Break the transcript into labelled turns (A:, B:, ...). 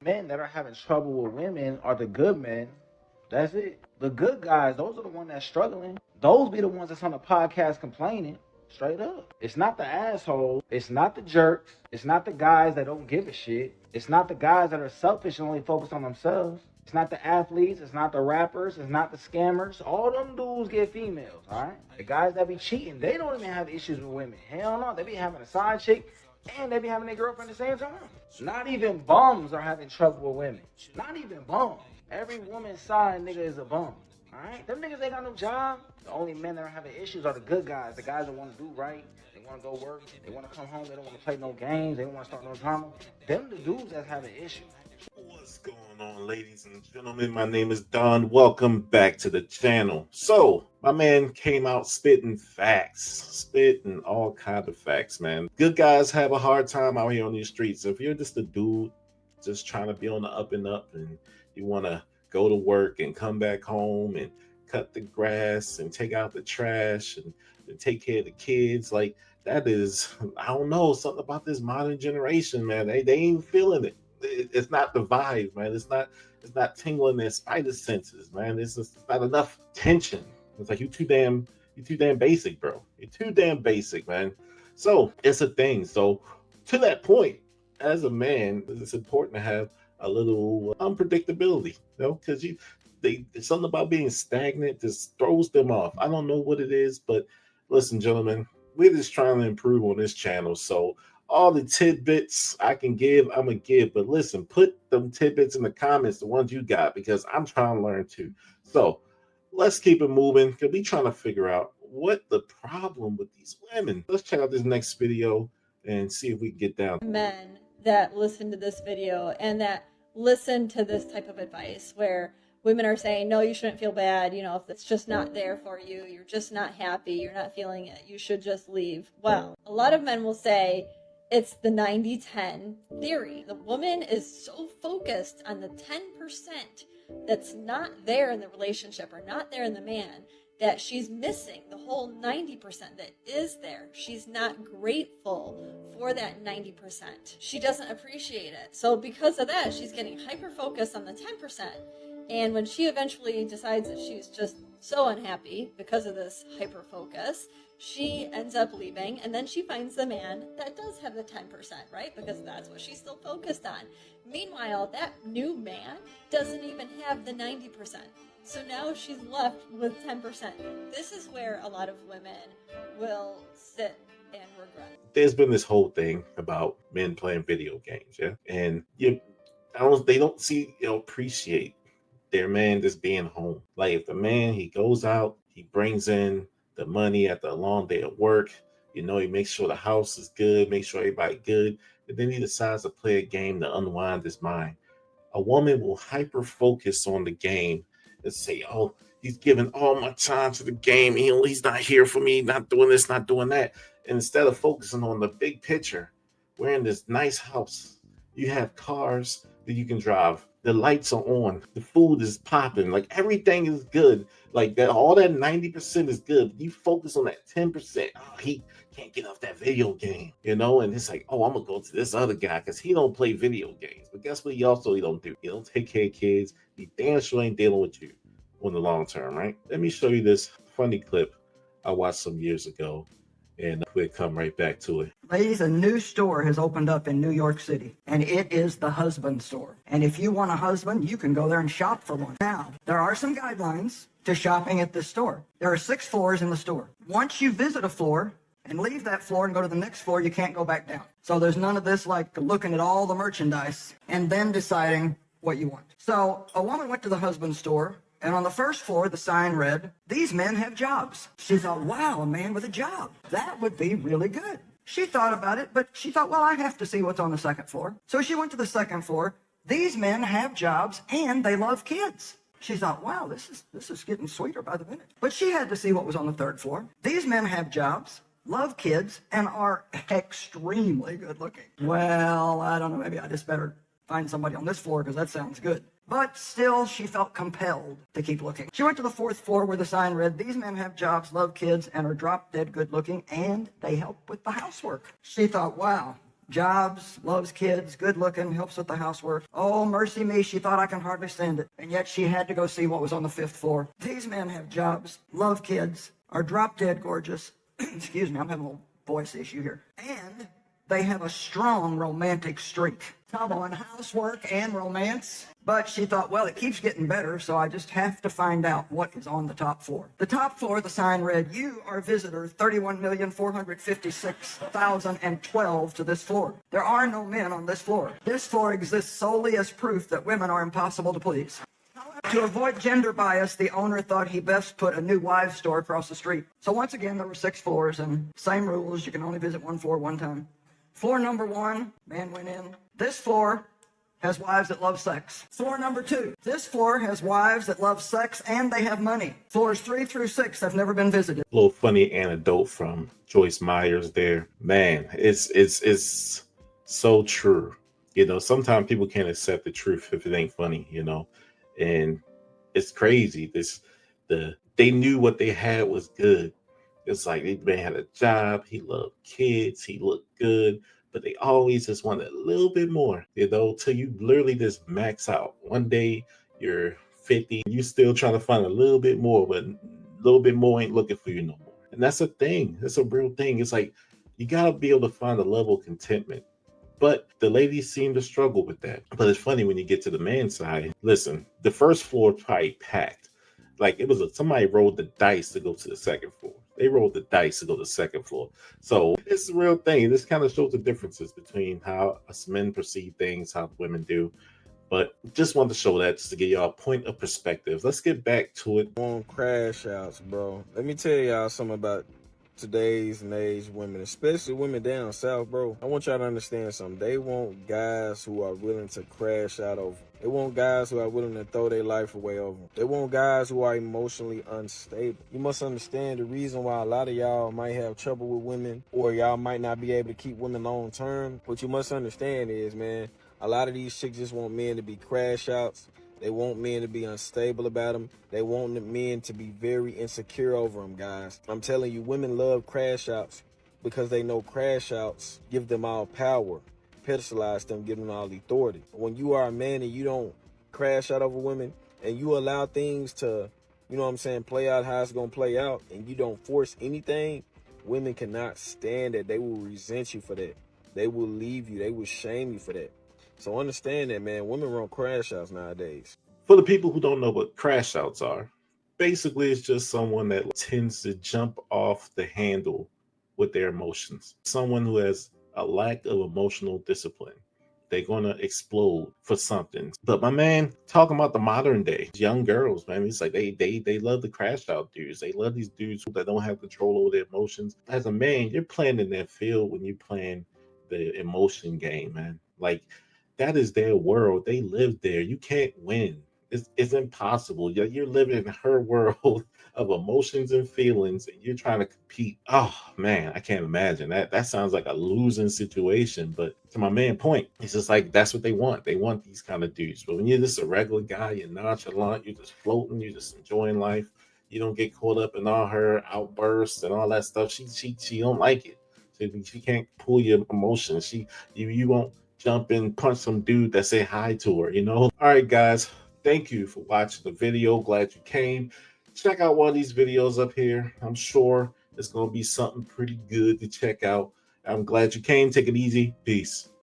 A: Men that are having trouble with women are the good men. That's it. The good guys, those are the ones that's struggling. Those be the ones that's on the podcast complaining. Straight up. It's not the assholes. It's not the jerks. It's not the guys that don't give a shit. It's not the guys that are selfish and only focused on themselves. It's not the athletes. It's not the rappers. It's not the scammers. All them dudes get females, all right? The guys that be cheating, they don't even have issues with women. Hell no. They be having a side chick and they be having their girlfriend at the same time. Not even bums are having trouble with women. Not even bums. Every woman's side nigga is a bum. Alright? Them niggas ain't got no job. The only men that are having issues are the good guys. The guys that want to do right. They want to go work. They want to come home. They don't want to play no games. They don't want to start no drama. Them the dudes that's having issues.
B: What's going on, ladies and gentlemen? My name is Don. Welcome back to the channel. So, my man came out spitting facts, spitting all kind of facts, man. Good guys have a hard time out here on these streets. If you're just a dude just trying to be on the up and up and you want to go to work and come back home and cut the grass and take out the trash and take care of the kids, like that is, I don't know, something about this modern generation, man. They ain't feeling it. It's not the vibe, man. It's not tingling their spider senses, man. It's just not enough tension. It's like you too damn basic, bro. You're too damn basic, man. So it's a thing. So to that point, as a man, it's important to have a little unpredictability, you know, because there's something about being stagnant just throws them off. I don't know what it is, but listen, gentlemen, we're just trying to improve on this channel. So all the tidbits I can give, I'm gonna give. But listen, put them tidbits in the comments, the ones you got, because I'm trying to learn too. So let's keep it moving, because we trying to figure out what the problem with these women. Let's check out this next video and see if we can get down.
C: Men that listen to this video and that listen to this type of advice where women are saying, no, you shouldn't feel bad. You know, if it's just not there for you, you're just not happy, you're not feeling it, you should just leave. Well, a lot of men will say it's the 90-10 theory. The woman is so focused on the 10% that's not there in the relationship or not there in the man that she's missing the whole 90% that is there. She's not grateful for that 90%. She doesn't appreciate it. So because of that, she's getting hyper-focused on the 10%. And when she eventually decides that she's just so unhappy because of this hyper-focus, she ends up leaving, and then she finds the man that does have the 10%, right? Because that's what she's still focused on. Meanwhile, that new man doesn't even have the 90%. So now she's left with 10%. This is where a lot of women will sit and regret.
B: There's been this whole thing about men playing video games, yeah? And they don't appreciate their man just being home. Like if the man, he goes out, he brings in the money after a long day at work, he makes sure the house is good, make sure everybody good, and then he decides to play a game to unwind his mind. A woman will hyper focus on the game and say, oh, he's giving all my time to the game, he's not here for me, not doing this, not doing that. And instead of focusing on the big picture, we're in this nice house, you have cars that you can drive, the lights are on, the food is popping, like everything is good, like that. All that 90% is good. You focus on that 10%. Oh, he can't get off that video game, and it's like, oh, I'm gonna go to this other guy because he don't play video games. But guess what? He don't do. He don't take care of kids. He damn sure ain't dealing with you on the long term, right? Let me show you this funny clip I watched some years ago, and we'll come right back to it.
D: Ladies, a new store has opened up in New York City, and it is the husband store. And if you want a husband, you can go there and shop for one. Now, there are some guidelines to shopping at this store. There are 6 floors in the store. Once you visit a floor and leave that floor and go to the next floor, you can't go back down. So there's none of this like looking at all the merchandise and then deciding what you want. So a woman went to the husband store, and on the first floor, the sign read, "These men have jobs." She thought, wow, a man with a job. That would be really good. She thought about it, but she thought, well, I have to see what's on the second floor. So she went to the second floor. These men have jobs and they love kids. She thought, wow, this is getting sweeter by the minute. But she had to see what was on the third floor. These men have jobs, love kids, and are extremely good looking. Well, I don't know, maybe I just better find somebody on this floor because that sounds good. But still, she felt compelled to keep looking. She went to the 4th floor where the sign read, "These men have jobs, love kids, and are drop-dead good-looking, and they help with the housework." She thought, wow, jobs, loves kids, good looking, helps with the housework. Oh, mercy me, she thought I can hardly stand it. And yet she had to go see what was on the 5th floor. These men have jobs, love kids, are drop dead gorgeous. Excuse me, I'm having a little voice issue here. And they have a strong romantic streak. Come on, housework and romance. But she thought, well, it keeps getting better, so I just have to find out what is on the top floor. The top floor, the sign read, you are visitor 31,456,012 to this floor. There are no men on this floor. This floor exists solely as proof that women are impossible to please. To avoid gender bias, the owner thought he best put a new wives store across the street. So once again, there were 6 floors and same rules. You can only visit one floor one time. Floor number 1, man went in. This floor has wives that love sex. Floor number 2, this floor has wives that love sex and they have money. Floors 3 through 6 have never been visited.
B: A little funny anecdote from Joyce Myers there. Man, it's so true. You know, sometimes people can't accept the truth if it ain't funny, you know. And it's crazy. They knew what they had was good. It's like they man had a job, he loved kids, he looked good, but they always just wanted a little bit more, you know, till you literally just max out. One day you're 50, you still trying to find a little bit more, but a little bit more ain't looking for you no more. And that's a thing. That's a real thing. It's like you gotta be able to find a level of contentment. But the ladies seem to struggle with that. But it's funny when you get to the man's side. Listen, the first floor probably packed. Like it was somebody rolled the dice to go to the second floor. They rolled the dice to go to the second floor. So it's a real thing. This kind of shows the differences between how us men perceive things, how women do. But just wanted to show that just to give y'all a point of perspective. Let's get back to it.
E: On crash outs, bro. Let me tell y'all something about today's and age women, especially women down south, bro. I want y'all to understand something. They want guys who are willing to crash out over. They want guys who are willing to throw their life away over. They want guys who are emotionally unstable. You must understand the reason why a lot of y'all might have trouble with women or y'all might not be able to keep women long term. What you must understand is, man, a lot of these chicks just want men to be crash outs. They want men to be unstable about them. They want the men to be very insecure over them, guys. I'm telling you, women love crash outs because they know crash outs give them all power, pedestalize them, give them all authority. When you are a man and you don't crash out over women and you allow things to, you know what I'm saying, play out how it's going to play out and you don't force anything, women cannot stand that. They will resent you for that. They will leave you. They will shame you for that. So understand that, man. Women run crash outs nowadays.
B: For the people who don't know what crash outs are, basically it's just someone that tends to jump off the handle with their emotions. Someone who has a lack of emotional discipline. They're going to explode for something. But my man, talking about the modern day, young girls, man, it's like they love the crash out dudes. They love these dudes that don't have control over their emotions. As a man, you're playing in that field when you're playing the emotion game, man. Like, that is their world. They live there. You can't win. It's impossible. You're living in her world of emotions and feelings, and you're trying to compete. Oh man, I can't imagine that. That sounds like a losing situation. But to my main point, it's just like that's what they want. They want these kind of dudes. But when you're just a regular guy, you're nonchalant, you're just floating, you're just enjoying life. You don't get caught up in all her outbursts and all that stuff. She don't like it. She can't pull your emotions. You won't jump and punch some dude that say hi to her, you know? All right, guys, thank you for watching the video. Glad you came. Check out one of these videos up here. I'm sure it's going to be something pretty good to check out. I'm glad you came. Take it easy. Peace.